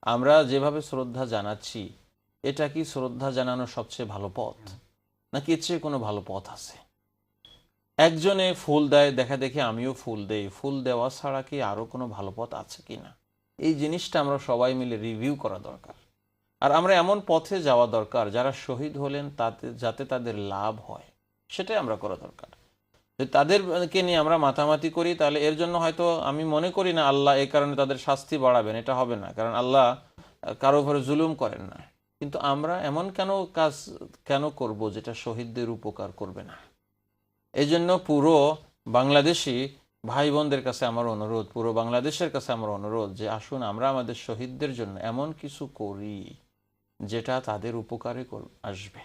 আমরা যেভাবে শ্রদ্ধা জানাচ্ছি, এটা কি শ্রদ্ধা জানানোর সবচেয়ে ভালো পথ, নাকি এর চেয়ে কোনো ভালো পথ আছে? একজনে ফুল দেয়, দেখা দেখি আমিও ফুল দেই, ফুল দেওয়া ছাড়া কি আরো কোনো ভালো পথ আছে কিনা, এই জিনিসটা আমরা সবাই মিলে রিভিউ করা দরকার। আর আমরা এমন পথে যাওয়া দরকার যারা শহীদ হলেন তাতে যাতে তাদের লাভ হয়, সেটাই আমরা করা দরকার। যদি তাদেরকে নিয়ে আমরা মাতামাতি করি, তাহলে এর জন্য হয়তো আমি মনে করি না আল্লাহ এই কারণে তাদের শাস্তি বাড়াবেন, এটা হবে না, কারণ আল্লাহ কারো উপরে জুলুম করেন না। কিন্তু আমরা এমন কাজ কেন করব যেটা শহীদদের উপকার করবে না? এই জন্য পুরো বাংলাদেশি ভাই বোনদের কাছে আমার অনুরোধ, পুরো বাংলাদেশের কাছে আমার অনুরোধ যে আসুন আমরা আমাদের শহীদদের জন্য এমন কিছু করি যেটা তাদের উপকারে আসবে।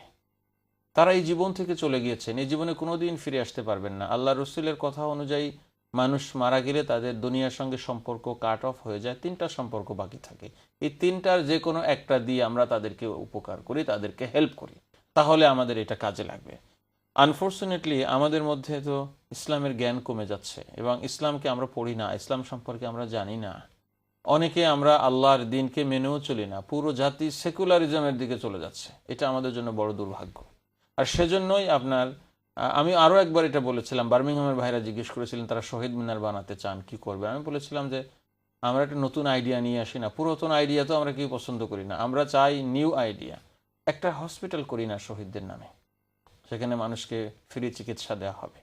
তারা এই জীবন থেকে চলে গিয়েছেন, এই জীবনে কোনোদিন ফিরে আসতে পারবেন না। আল্লাহ রসুলের কথা অনুযায়ী মানুষ মারা গেলে তাদের দুনিয়ার সঙ্গে সম্পর্ক কাট অফ হয়ে যায়, তিনটা সম্পর্ক বাকি থাকে। এই তিনটার যে কোনো একটা দিয়ে আমরা তাদেরকে উপকার করি, তাদেরকে হেল্প করি, তাহলে আমাদের এটা কাজে লাগবে। আনফর্চুনেটলি আমাদের মধ্যে তো ইসলামের জ্ঞান কমে যাচ্ছে এবং ইসলামকে আমরা পড়ি না, ইসলাম সম্পর্কে আমরা জানি না। অনেকে আমরা আল্লাহর দিনকে মেনেও চলি না, পুরো জাতি সেকুলারিজমের দিকে চলে যাচ্ছে। এটা আমাদের জন্য বড় দুর্ভাগ্য। আর সেজন্যই আমি আরও একবার এটা বলেছিলাম, বার্মিংহামের ভাইরা জিজ্ঞেস করেছিলেন তারা শহীদ মিনার বানাতে চান, কি করবে। আমি বলেছিলাম যে আমরা একটা নতুন আইডিয়া নিয়ে আসি না, পুরাতন আইডিয়া তো আমরা কেউ পছন্দ করি না, আমরা চাই নিউ আইডিয়া। একটা হসপিটাল করি না শহীদদের নামে, সেখানে মানুষকে ফ্রি চিকিৎসা দেওয়া হবে।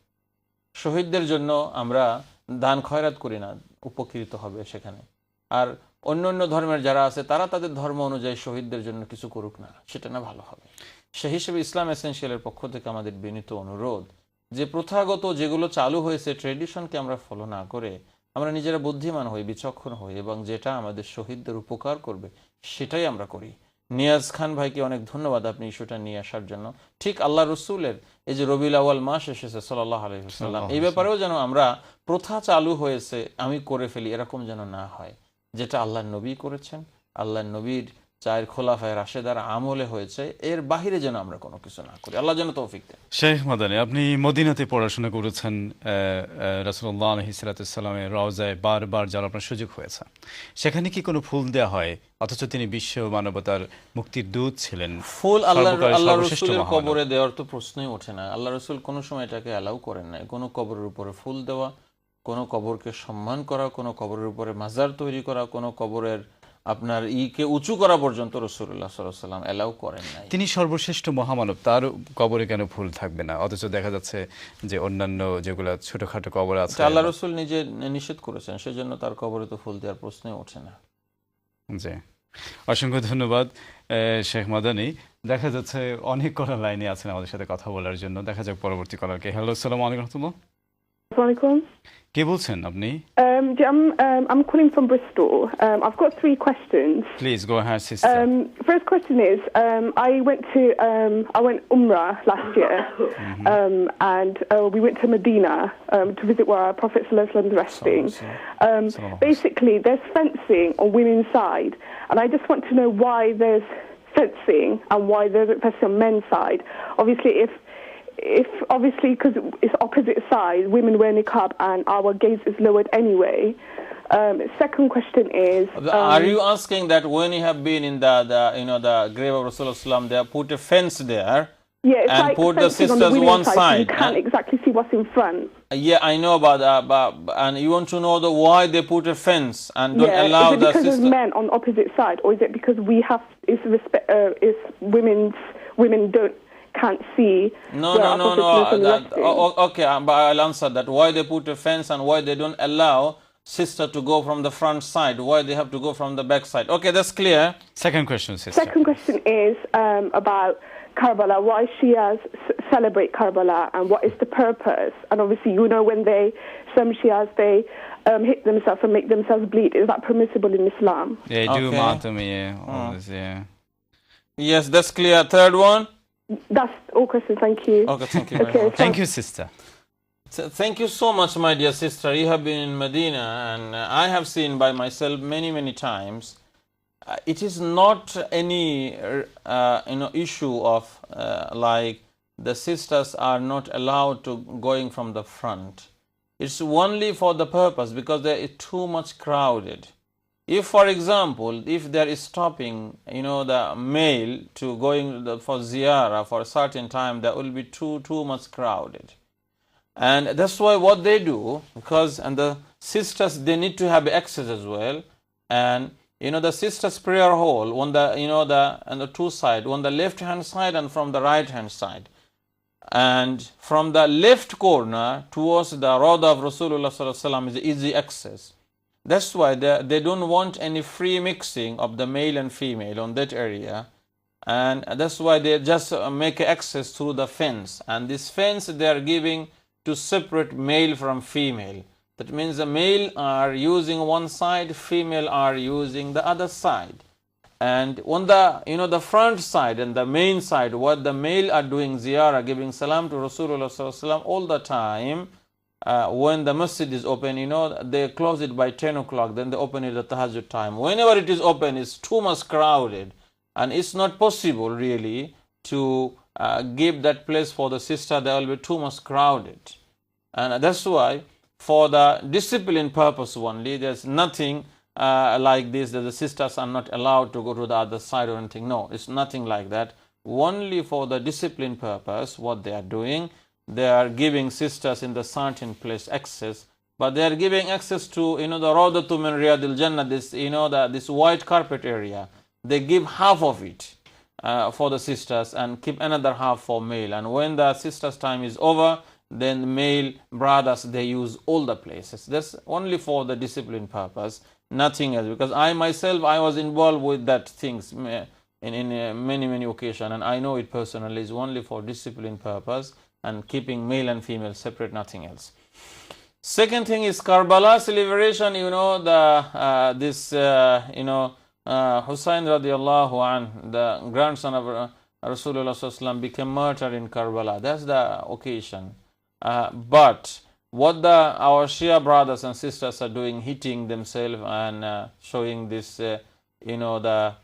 শহীদদের জন্য আমরা দান খয়রাত করি না, উপকৃত হবে সেখানে। আর অন্য অন্য ধর্মের যারা আছে তারা তাদের ধর্ম অনুযায়ী শহীদদের জন্য কিছু করুক না, সেটা না ভালো হবে। সেই হিসেবে ইসলাম এসেনশিয়ালের পক্ষ থেকে আমাদের বিনীত অনুরোধ যে প্রথাগত যেগুলো চালু হয়েছে, ট্রেডিশনকে আমরা ফলো না করে আমরা নিজেরা বুদ্ধিমান হই, বিচক্ষণ হই এবং যেটা আমাদের শহীদদের উপকার করবে সেটাই আমরা করি। নিয়াজ খান ভাইকে অনেক ধন্যবাদ আপনি ইস্যুটা নিয়ে আসার জন্য। ঠিক আল্লাহ রসুলের এই যে রবিউল আউয়াল মাস এসেছে সাল্লাল্লাহু আলাইহি ওয়াসাল্লাম, এই ব্যাপারেও যেন আমরা প্রথা চালু হয়েছে আমি করে ফেলি, এরকম যেন না হয়। যেটা আল্লাহ নবী করেছেন, আল্লাহ নবীর চায়ের খোলাফায়ে রাশেদার আমলে হয়েছে, এর বাহিরে যেন আমরা কোনো কিছু না করি। আল্লাহ যেন তৌফিক দেন। শেখ মাদানী, আপনি মদিনাতে পড়াশোনা করেছেন, রাসূলুল্লাহ আলাইহিস সালামের রওজায় বারবার যাওয়ার আপনার সুযোগ হয়েছে। সেখানে কি কোনো ফুল দেওয়া হয়, অথচ তিনি বিশ্ব মানবতার মুক্তির দূত ছিলেন? ফুল আল্লাহ রসুলের কবরে দেওয়ার তো প্রশ্নই ওঠে না। আল্লাহ রসুল কোনো সময় এটাকে অ্যালাউ করেন নাই, কোনো কবরের উপরে ফুল দেওয়া, কোনো কবরকে সম্মান করা, কোনো কবরের উপরে মাজার তৈরি করা, কোনো কবরের আপনার ইকে উঁচু করা পর্যন্ত রাসূলুল্লাহ সাল্লাল্লাহু আলাইহি ওয়াসাল্লাম এলাও করেন নাই। তিনি সর্বশ্রেষ্ঠ মহামানব, তার কবরে কেন ফুল থাকবে না? অথচ দেখা যাচ্ছে যে অন্যান্য যেগুলো ছোটখাটো কবর আছে আল্লাহ রসুল নিজে নিষেধ করেছেন, সেজন্য তার কবরে তো ফুল দেওয়ার প্রশ্নই ওঠে না। জি, অসংখ্য ধন্যবাদ শেখ মাদানী। দেখা যাচ্ছে অনেক কলার লাইনে আছেন আমাদের সাথে কথা বলার জন্য। দেখা যাক পরবর্তী কলারকে। হ্যালো, আসসালামু আলাইকুম রাহমাতুল্লাহ। Assalamualaikum. কে বলছেন আপনি? I'm calling from Bristol. I've got 3 questions. Please go ahead, sister. First question is, I went Umrah last year, and we went to Medina to visit where our Prophet ﷺ is resting. Basically, there's fencing on women's side, and I just want to know why there's fencing and why there's fencing on men's side. Obviously, because it's opposite side, women wear niqab and our gaze is lowered anyway. Second question is, are you asking that when you have been in the grave of Rasulullah, they have put a fence there? Yeah, it's and like put the sisters on one side. side. So you can't exactly see what's in front. Yeah, I know about that, and you want to know why they put a fence and don't allow the sisters. Is it because sisters? men on the opposite side, or is it because it's women can't see? No. Okay, but I'll answer that. Why they put a fence and why they don't allow sister to go from the front side? Why they have to go from the back side? Okay, that's clear. Second question, sister. Second question is about Karbala. Why Shias celebrate Karbala and what is the purpose? And obviously, when some Shias hit themselves and make themselves bleed. Is that permissible in Islam? Yeah, do Okay. matami, all this, yeah. Yes, that's clear. Third one. That's all questions. Thank you. Okay, thank you very much. Thank you, sister. Thank you so much, my dear sister. You have been in Medina, and I have seen by myself many times. It is not any issue of like the sisters are not allowed to going from the front. It's only for the purpose because there is too much crowded. If, for example, if there is stopping, the male to going for ziyarah for a certain time, that will be too much crowded. And that's why what they do, and the sisters, they need to have access as well. And the sisters' prayer hall on the on the two sides, on the left hand side and from the right hand side. And from the left corner towards the Rawda of Rasulullah sallallahu alaihi wasallam is easy access. That's why they don't want any free mixing of the male and female on that area. And that's why they just make access through the fence. And this fence they are giving to separate male from female. That means the male are using one side, female are using the other side. And on the the front side and the main side, what the male are doing ziyarah, giving salam to Rasulullah sallallahu alaihi wasallam all the time. When the masjid is open, they close it by 10 o'clock, then they open it at tahajjud time. Whenever it is open, it's too much crowded, and it's not possible really to give that place for the sister. There will be too much crowded. And that's why for the discipline purpose only, there's nothing like this, that the sisters are not allowed to go to the other side or anything. No, it's nothing like that. Only for the discipline purpose, what they are doing, they are giving sisters in the certain place access, but they are giving access to the Rawdatu min Riyadil Jannah, this this white carpet area. They give half of it for the sisters and keep another half for male. And when the sisters' time is over, then male brothers, they use all the places. That's only for the discipline purpose, nothing else. Because I myself, I was involved with that things in many occasions, and I know it personally. Is only for discipline purpose and keeping male and female separate, nothing else. Second thing is Karbala's liberation. Hussein radiallahu anh, the grandson of Rasulullah sallallahu alaihi wasallam, became martyred in Karbala. That's the occasion. But what our Shia brothers and sisters are doing, hitting themselves and showing this, the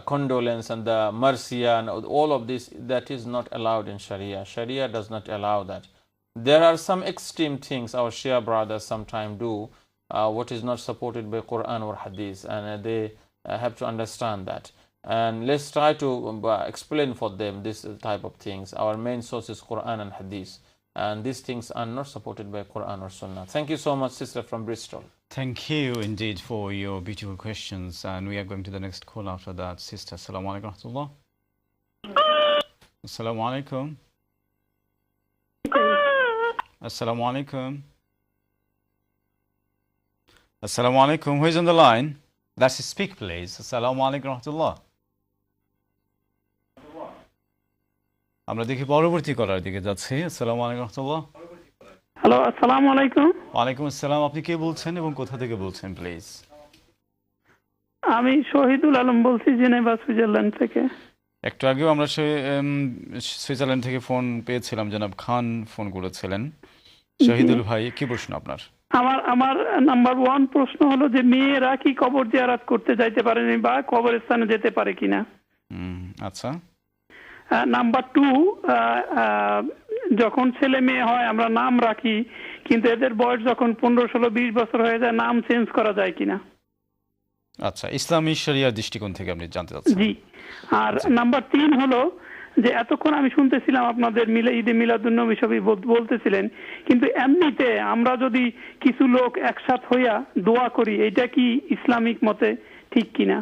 condolence and the mercy and all of this, that is not allowed in Sharia. Sharia does not allow that. There are some extreme things our Shia brothers sometimes do, what is not supported by Quran or Hadith, and they have to understand that. And let's try to explain for them this type of things. Our main source is Quran and Hadith, and these things are not supported by Quran or Sunnah. Thank you so much, sister from Bristol. Thank you indeed for your beautiful questions. And we are going to the next call after that. Sister, Assalamu alaikum wa rahmatullah. Assalamu alaikum. Assalamu alaikum. Assalamu alaikum. Who is on the line? Let's speak, please. Assalamu alaikum wa rahmatullah. আমরা দেখি পরবর্তী কলার দিকে যাচ্ছি। আসসালামু আলাইকুম রাহমাতুল্লাহ। Hello, আসসালামু আলাইকুম। ওয়ালাইকুম আসসালাম। আপনি কে বলছেন এবং কোথা থেকে বলছেন প্লিজ? আমি শহীদুল আলম বলছি, জেনেভা, সুইজারল্যান্ড থেকে। একটু আগেও আমরা সুইজারল্যান্ড থেকে ফোন পেয়েছিলাম, জনাব খান ফোন করেছিলেন। শহীদুল ভাই, কি প্রশ্ন আপনার? আমার নাম্বার 1 প্রশ্ন হলো যে মেয়েরা কি কবর জিয়ারত করতে যাইতে পারেনি বা কবরস্থানে যেতে পারে কিনা? আচ্ছা। নাম্বার 2, যখন ছেলে মেয়ে হয় আমরা নাম রাখি, কিন্তু এদের বয়স যখন 15, 16, 20 বছর হয়ে যায়, নাম চেঞ্জ করা যায় কিনা? আচ্ছা, ইসলামী শরিয়ার দৃষ্টিকোণ থেকে আপনি জানতে চাচ্ছেন? জি। আর নাম্বার 3 হলো যে এতক্ষণ আমি শুনতেছিলাম আপনাদের ঈদে মিলাদুন্নবী সবই বলতেছিলেন, কিন্তু এমনিতে আমরা যদি কিছু লোক একসাথ হইয়া দোয়া করি, এটা কি ইসলামিক মতে ঠিক কিনা?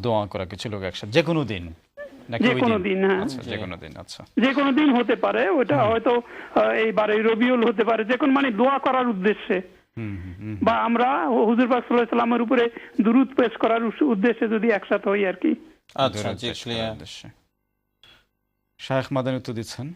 দোয়া করা কিছু লোক একসাথে যে কোনো দিন? যে কোনো দিন, হ্যাঁ, আচ্ছা, যে কোনো দিন হতে পারে। ওটা হয়তো এইবারে রবিউল হতে পারে, যে কোনো মানে দোয়া করার উদ্দেশ্যে, বা আমরা হুজুর পাক সাল্লাল্লাহু আলাইহি ওয়াসাল্লামের উপরে দুরূদ পেশ করার উদ্দেশ্যে যদি একসাথে হই আর কি। আচ্ছা, জি, ক্লিয়ার। শায়েখ মাদানী উত্তর দিচ্ছেন।